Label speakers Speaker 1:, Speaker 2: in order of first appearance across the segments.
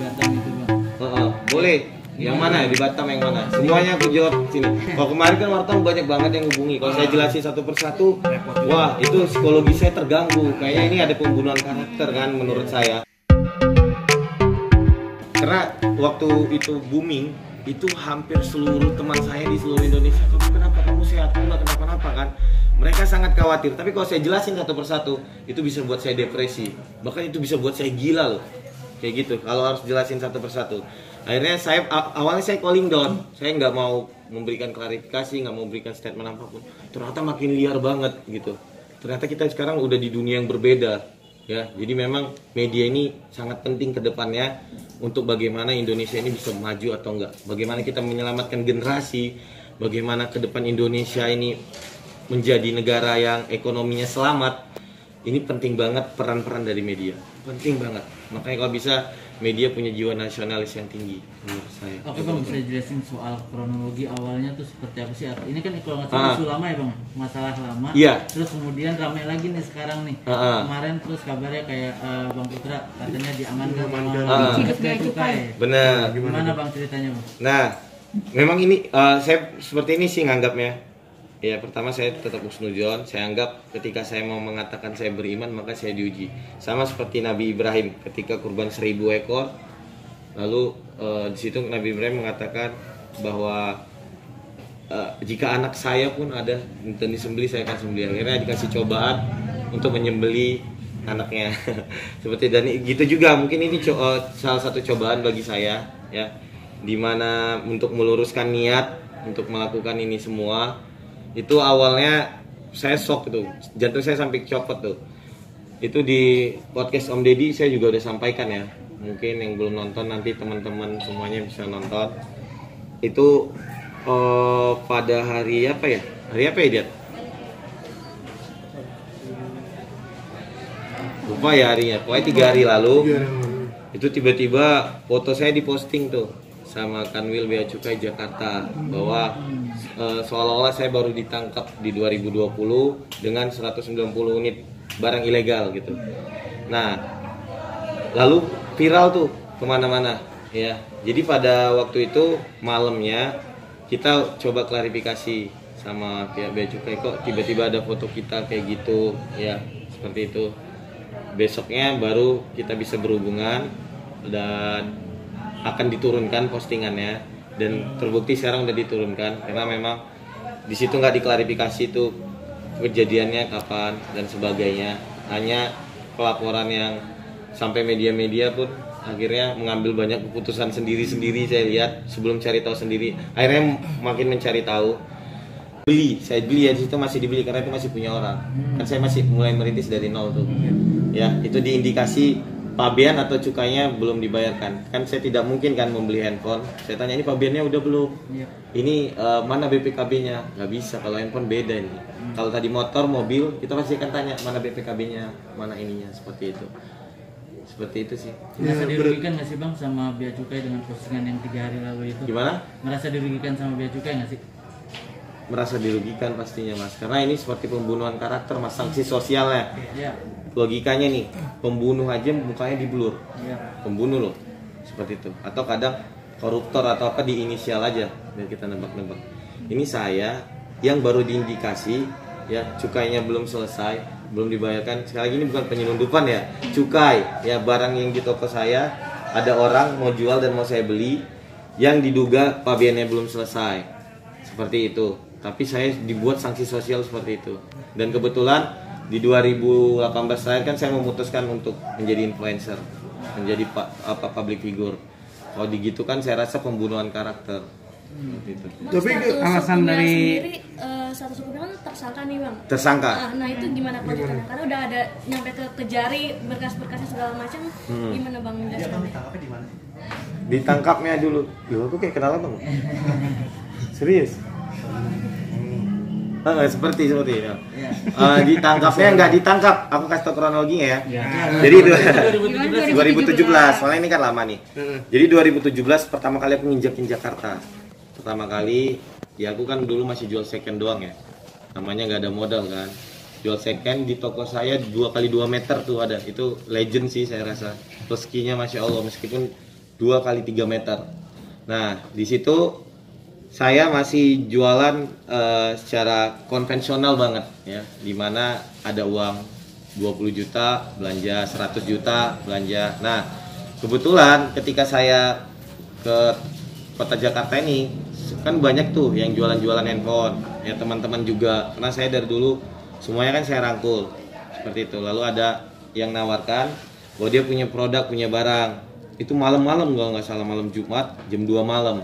Speaker 1: Batam itu bang.
Speaker 2: Boleh. Yang mana? Di Batam yang mana? Semuanya aku jawab sini. Kalau kemarin kan wartawan banyak banget yang hubungi. Kalau saya jelasin satu persatu, wah itu psikologi saya terganggu. Kayaknya ini ada pembunuhan karakter kan menurut saya. Karena waktu itu booming, itu hampir seluruh teman saya di seluruh Indonesia, kamu kenapa, kamu sehat, kamu nggak kenapa-napa kan? Mereka sangat khawatir. Tapi kalau saya jelasin satu persatu, itu bisa buat saya depresi. Bahkan itu bisa buat saya gila loh. Kayak gitu. Kalau harus jelasin satu persatu. Akhirnya awalnya saya calling down. Saya nggak mau memberikan klarifikasi, nggak mau memberikan statement apapun. Ternyata makin liar banget gitu. Ternyata kita sekarang udah di dunia yang berbeda. Ya, jadi memang media ini sangat penting ke depannya untuk bagaimana Indonesia ini bisa maju atau enggak. Bagaimana kita menyelamatkan generasi, bagaimana ke depan Indonesia ini menjadi negara yang ekonominya selamat. Ini penting banget peran-peran dari media. Penting banget. Makanya kalau bisa media punya jiwa nasionalis yang tinggi menurut saya.
Speaker 1: Oke bang, bisa jelasin soal kronologi awalnya tuh seperti apa sih? Ini kan kalau nggak salah isu lama ya bang, masalah lama.
Speaker 2: Iya.
Speaker 1: Terus kemudian ramai lagi nih sekarang nih. Kemarin terus kabarnya kayak Bang Putra katanya diamankan sama Bea Cukai.
Speaker 2: Benar.
Speaker 1: Gimana bang ceritanya bang?
Speaker 2: Nah, memang ini saya seperti ini sih nganggapnya. Ya, pertama saya tetap husnuzon. Saya anggap ketika saya mau mengatakan saya beriman, maka saya diuji. Sama seperti Nabi Ibrahim ketika kurban 1000 ekor. Lalu di situ Nabi Ibrahim mengatakan bahwa jika anak saya pun ada dan disembelih, saya akan sembelih. Akhirnya dikasih cobaan untuk menyembelih anaknya. Seperti dan gitu juga mungkin ini salah satu cobaan bagi saya ya. Dimana untuk meluruskan niat untuk melakukan ini semua. Itu awalnya saya shock tuh, jantung saya sampai copot tuh. Itu di podcast Om Deddy saya juga udah sampaikan ya. Mungkin yang belum nonton nanti teman-teman semuanya bisa nonton. Itu pada hari apa ya? Hari apa ya, Diat? Lupa ya harinya. Pokoknya 3 hari lalu. Itu tiba-tiba foto saya diposting tuh sama Kanwil Bea Cukai Jakarta bahwa seolah-olah saya baru ditangkap di 2020 dengan 190 unit barang ilegal gitu. Nah, lalu viral tuh kemana-mana ya. Jadi pada waktu itu malamnya kita coba klarifikasi sama pihak Bea Cukai, kok tiba-tiba ada foto kita kayak gitu ya, seperti itu. Besoknya baru kita bisa berhubungan dan akan diturunkan postingannya. Dan terbukti sekarang udah diturunkan karena memang di situ nggak diklarifikasi itu kejadiannya kapan dan sebagainya, hanya pelaporan yang sampai media-media pun akhirnya mengambil banyak keputusan sendiri-sendiri. Saya lihat sebelum cari tahu sendiri, akhirnya makin mencari tahu. Saya beli ya, di situ masih dibeli karena itu masih punya orang. Kan saya masih mulai merintis dari nol tuh. Ya, itu diindikasi pabean atau cukainya belum dibayarkan. Kan saya tidak mungkin kan membeli handphone. Saya tanya, ini pabeannya udah belum? Ini mana BPKB-nya? Gak bisa, kalau handphone beda ini. Kalau tadi motor, mobil, kita pasti akan tanya mana BPKB-nya, mana ininya, seperti itu. Seperti itu sih.
Speaker 1: Merasa dirugikan nggak sih bang sama Bea Cukai dengan postingan yang 3 hari lalu itu?
Speaker 2: Gimana?
Speaker 1: Merasa dirugikan sama Bea Cukai nggak sih?
Speaker 2: Merasa dirugikan pastinya mas, karena ini seperti pembunuhan karakter mas, sanksi sosialnya. Logikanya nih, pembunuh aja mukanya diblur, pembunuh loh, seperti itu. Atau kadang koruptor atau apa diinisial aja biar kita nebak-nebak. Ini saya yang baru diindikasi ya, cukainya belum selesai, belum dibayarkan. Sekali lagi ini bukan penyelundupan ya, cukai ya, barang yang di toko saya ada orang mau jual dan mau saya beli yang diduga pabeannya belum selesai, seperti itu. Tapi saya dibuat sanksi sosial seperti itu. Dan kebetulan di 2018 terakhir kan saya memutuskan untuk menjadi influencer, menjadi public figure. Kalau digitu kan saya rasa pembunuhan karakter. Gitu.
Speaker 3: Tapi alasan dari
Speaker 4: status hukumnya kan tersangka nih bang.
Speaker 2: Tersangka.
Speaker 4: Nah itu gimana kelanjutannya? Karena udah ada nyampe ke Kejari, berkas-berkasnya segala macam. Gimana bang menjelaskannya?
Speaker 3: Ditangkapnya di mana?
Speaker 2: Ditangkapnya dulu. Loh, aku kayak kenal bang. Serius? Seperti ya. Ditangkapnya nggak ditangkap. Aku kasih tau kronologinya ya. Jadi 2017. Soalnya ini kan lama nih. Jadi 2017 pertama kali aku nginjak Jakarta. Pertama kali ya aku kan dulu masih jual second doang ya. Namanya nggak ada modal kan. Jual second di toko saya 2 kali 2 meter tuh ada. Itu legend sih saya rasa. Rezekinya masya Allah, meskipun 2 kali 3 meter. Nah di situ saya masih jualan secara konvensional banget ya, dimana ada uang 20 juta belanja, 100 juta belanja. Nah kebetulan ketika saya ke kota Jakarta ini kan banyak tuh yang jualan-jualan handphone ya, teman-teman juga, karena saya dari dulu semuanya kan saya rangkul seperti itu. Lalu ada yang nawarkan bahwa dia punya produk, punya barang, itu malam-malam kalau nggak salah, malam Jumat jam 2 malam,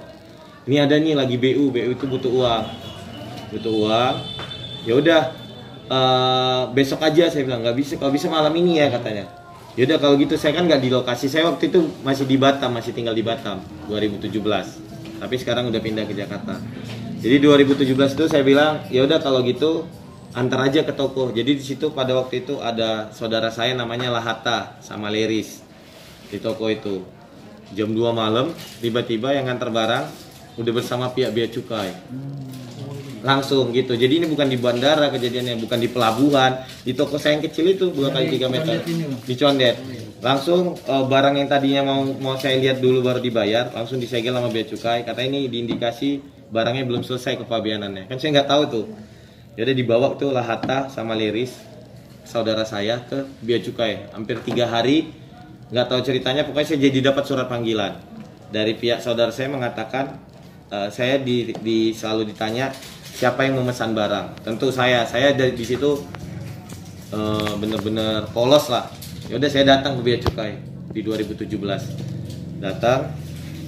Speaker 2: ini ada nih lagi BU itu butuh uang, ya udah besok aja, saya bilang nggak bisa, kalau bisa malam ini ya katanya. Ya udah kalau gitu, saya kan nggak di lokasi, saya waktu itu masih di Batam, masih tinggal di Batam 2017, tapi sekarang udah pindah ke Jakarta. Jadi 2017 itu saya bilang ya udah kalau gitu antar aja ke toko. Jadi di situ pada waktu itu ada saudara saya namanya Lahata sama Leris di toko itu. Jam 2 malam tiba-tiba yang nganter barang udah bersama pihak bea cukai. Langsung gitu. Jadi ini bukan di bandara kejadiannya, bukan di pelabuhan, di toko saya yang kecil itu 2 kali 3 meter di Condet. Langsung barang yang tadinya mau saya lihat dulu baru dibayar, langsung disegel sama bea cukai. Katanya ini diindikasi barangnya belum selesai kepabeanannya. Kan saya nggak tahu tuh. Jadi dibawa tuh Lahata sama Leris, saudara saya, ke bea cukai. Hampir 3 hari, nggak tahu ceritanya. Pokoknya saya jadi dapat surat panggilan dari pihak saudara saya mengatakan, saya selalu ditanya siapa yang memesan barang. Tentu saya di situ bener-bener polos lah. Ya udah saya datang ke bea cukai di 2017. Datang,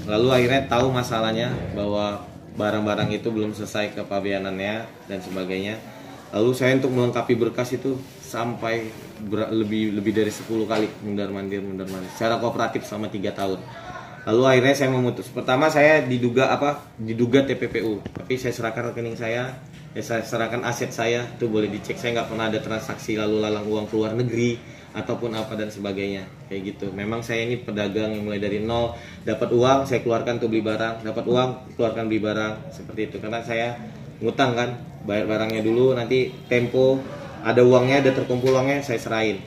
Speaker 2: lalu akhirnya tahu masalahnya bahwa barang-barang itu belum selesai kepabeanannya dan sebagainya. Lalu saya untuk melengkapi berkas itu sampai lebih dari 10 kali mundar-mandir secara kooperatif selama 3 tahun. Lalu akhirnya saya memutus. Pertama saya diduga TPPU, tapi saya serahkan rekening saya serahkan aset saya, itu boleh dicek. Saya nggak pernah ada transaksi lalu lalang uang ke luar negeri ataupun apa dan sebagainya kayak gitu. Memang saya ini pedagang yang mulai dari nol, dapat uang saya keluarkan untuk beli barang, dapat uang keluarkan beli barang, seperti itu. Karena saya ngutang kan, bayar barangnya dulu, nanti tempo ada uangnya, ada terkumpul uangnya, saya serahin.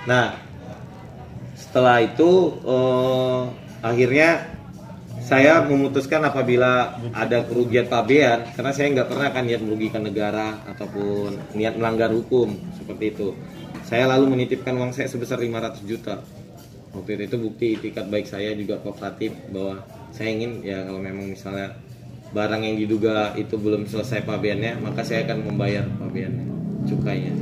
Speaker 2: Nah setelah itu akhirnya saya memutuskan apabila ada kerugian pabean, karena saya nggak pernah kan niat merugikan negara ataupun niat melanggar hukum seperti itu. Saya lalu menitipkan uang saya sebesar 500 juta. Waktu itu bukti itikat baik saya juga kooperatif bahwa saya ingin ya kalau memang misalnya barang yang diduga itu belum selesai pabeannya, maka saya akan membayar pabeannya, cukainya.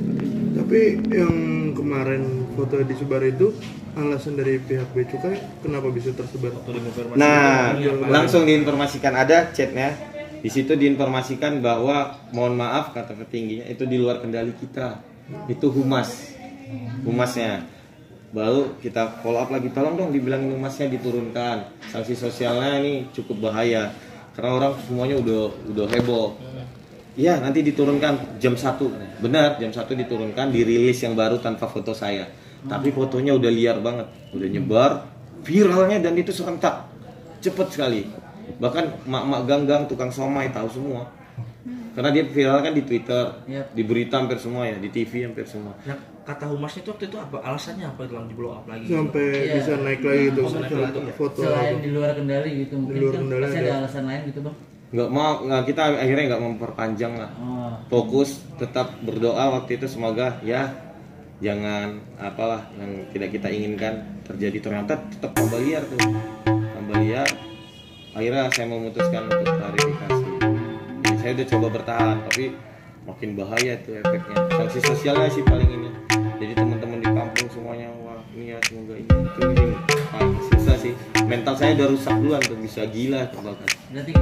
Speaker 5: Tapi yang kemarin foto disebar itu alasan dari pihak bea cukai kenapa bisa tersebar?
Speaker 2: Nah, langsung diinformasikan, ada chatnya. Di situ diinformasikan bahwa mohon maaf kata petingginya itu di luar kendali kita. Itu humasnya. Baru kita follow up lagi, tolong dong dibilangin humasnya diturunkan. Sanksi sosialnya ini cukup bahaya. Karena orang semuanya udah heboh. Iya, nanti diturunkan jam 1. Benar, jam 1 diturunkan, dirilis yang baru tanpa foto saya. Tapi fotonya udah liar banget, udah nyebar, viralnya dan itu serentak, cepet sekali. Bahkan mak-mak gang-gang tukang somai tahu semua, karena dia viral kan di Twitter, di berita hampir semua ya, di TV hampir semua.
Speaker 6: Nah, kata humasnya itu waktu itu apa alasannya, apa dalam di blow up lagi
Speaker 5: sampai bisa naik lagi itu foto
Speaker 1: selain di luar kendali gitu, mungkin kan pasti ada alasan lain gitu bang.
Speaker 2: Kita akhirnya nggak memperpanjang lah. Fokus tetap berdoa waktu itu, semoga ya jangan apalah yang tidak kita inginkan terjadi. Ternyata tetap tambah liar tuh, tambah liar. Akhirnya saya memutuskan untuk klarifikasi. Saya udah coba bertahan, tapi makin bahaya tuh efeknya. Sanksi sosialnya sih paling ini. Jadi teman-teman di kampung semuanya, wah ini ya semoga ini paling susah sih. Mental saya udah rusak duluan tuh, bisa gila tuh bahkan.
Speaker 1: Berarti